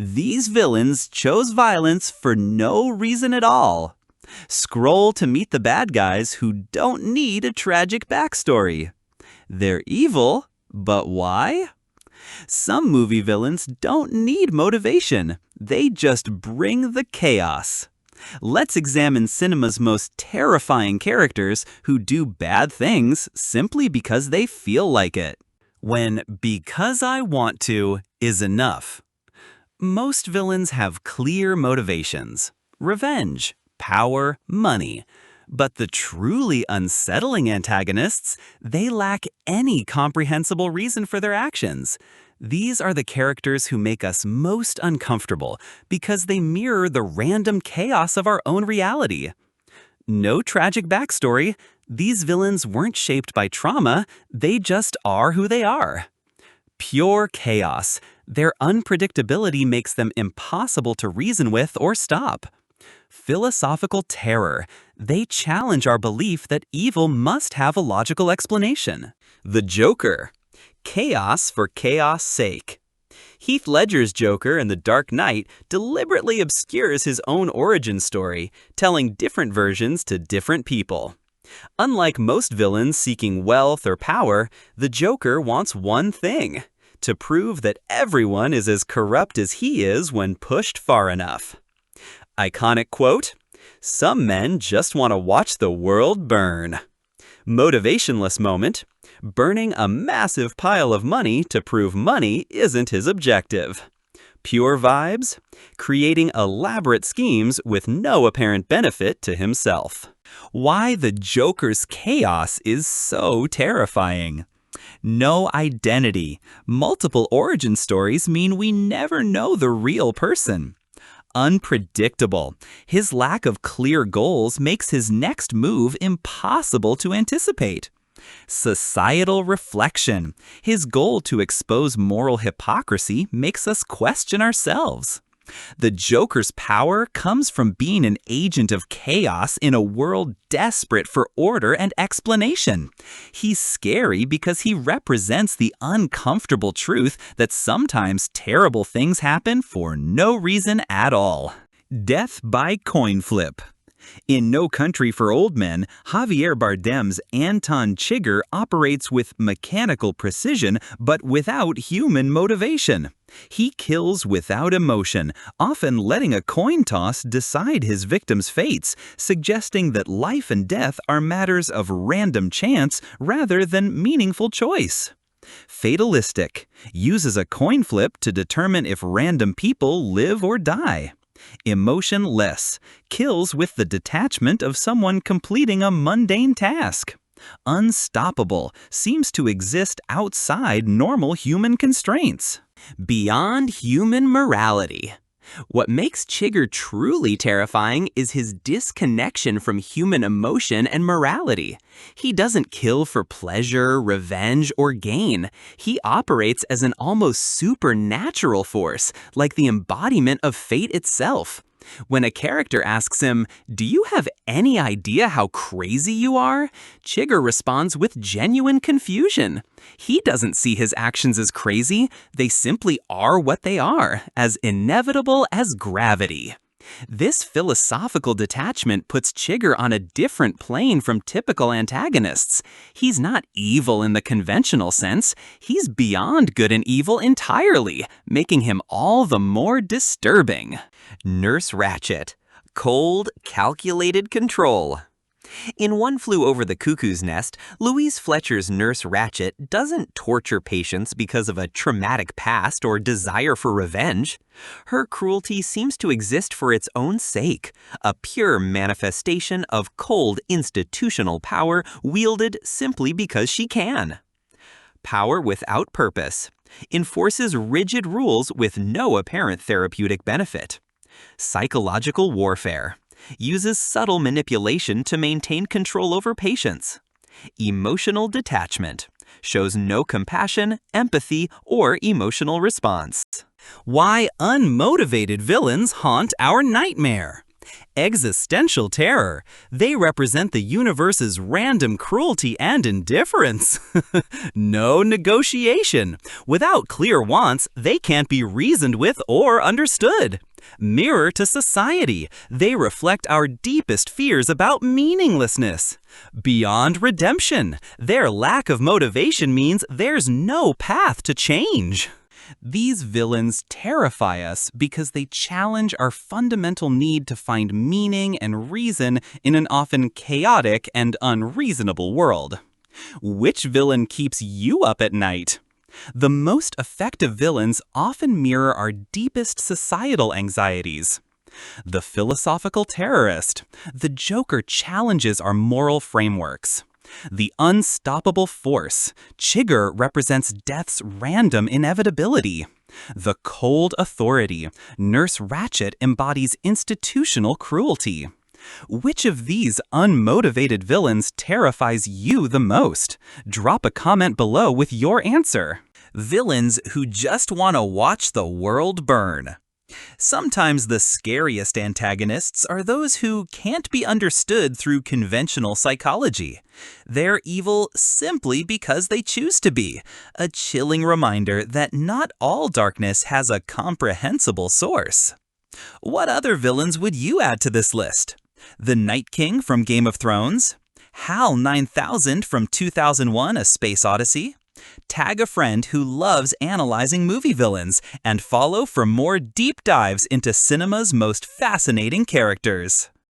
These villains chose violence for no reason at all. Scroll to meet the bad guys who don't need a tragic backstory. They're evil, but why? Some movie villains don't need motivation. They just bring the chaos. Let's examine cinema's most terrifying characters who do bad things simply because they feel like it. When "because I want to" is enough. Most villains have clear motivations: revenge, power, money. But the truly unsettling antagonists, they lack any comprehensible reason for their actions. These are the characters who make us most uncomfortable because they mirror the random chaos of our own reality. No tragic backstory. These villains weren't shaped by trauma, they just are who they are. Pure chaos. Their unpredictability makes them impossible to reason with or stop. Philosophical terror. They challenge our belief that evil must have a logical explanation. The Joker. Chaos for chaos' sake. Heath Ledger's Joker in The Dark Knight deliberately obscures his own origin story, telling different versions to different people. Unlike most villains seeking wealth or power, the Joker wants one thing: to prove that everyone is as corrupt as he is when pushed far enough. Iconic quote, "Some men just want to watch the world burn." Motivationless moment, burning a massive pile of money to prove money isn't his objective. Pure vibes, creating elaborate schemes with no apparent benefit to himself. Why the Joker's chaos is so terrifying. No identity. Multiple origin stories mean we never know the real person. Unpredictable. His lack of clear goals makes his next move impossible to anticipate. Societal reflection. His goal to expose moral hypocrisy makes us question ourselves. The Joker's power comes from being an agent of chaos in a world desperate for order and explanation. He's scary because he represents the uncomfortable truth that sometimes terrible things happen for no reason at all. Death by coin flip. In No Country for Old Men, Javier Bardem's Anton Chigurh operates with mechanical precision but without human motivation. He kills without emotion, often letting a coin toss decide his victims' fates, suggesting that life and death are matters of random chance rather than meaningful choice. Fatalistic. Uses a coin flip to determine if random people live or die. Emotionless. Kills with the detachment of someone completing a mundane task. Unstoppable. Seems to exist outside normal human constraints. Beyond human morality. What makes Chigurh truly terrifying is his disconnection from human emotion and morality. He doesn't kill for pleasure, revenge, or gain. He operates as an almost supernatural force, like the embodiment of fate itself. When a character asks him, "Do you have any idea how crazy you are?" Chigurh responds with genuine confusion. He doesn't see his actions as crazy, they simply are what they are, as inevitable as gravity. This philosophical detachment puts Chigurh on a different plane from typical antagonists. He's not evil in the conventional sense, he's beyond good and evil entirely, making him all the more disturbing. Nurse Ratched. Cold, calculated control. In One Flew Over the Cuckoo's Nest, Louise Fletcher's Nurse Ratched doesn't torture patients because of a traumatic past or desire for revenge. Her cruelty seems to exist for its own sake, a pure manifestation of cold institutional power wielded simply because she can. Power without purpose. Enforces rigid rules with no apparent therapeutic benefit. Psychological warfare. Uses subtle manipulation to maintain control over patients. Emotional detachment. Shows no compassion, empathy, or emotional response. Why unmotivated villains haunt our nightmare. Existential terror. They represent the universe's random cruelty and indifference. No negotiation. Without clear wants, they can't be reasoned with or understood. Mirror to society. They reflect our deepest fears about meaninglessness. Beyond redemption. Their lack of motivation means there's no path to change. These villains terrify us because they challenge our fundamental need to find meaning and reason in an often chaotic and unreasonable world. Which villain keeps you up at night? The most effective villains often mirror our deepest societal anxieties. The philosophical terrorist. The Joker challenges our moral frameworks. The unstoppable force. Chigurh represents death's random inevitability. The cold authority. Nurse Ratched embodies institutional cruelty. Which of these unmotivated villains terrifies you the most? Drop a comment below with your answer. Villains who just want to watch the world burn. Sometimes the scariest antagonists are those who can't be understood through conventional psychology. They're evil simply because they choose to be, a chilling reminder that not all darkness has a comprehensible source. What other villains would you add to this list? The Night King from Game of Thrones? HAL 9000 from 2001: A Space Odyssey? Tag a friend who loves analyzing movie villains and follow for more deep dives into cinema's most fascinating characters.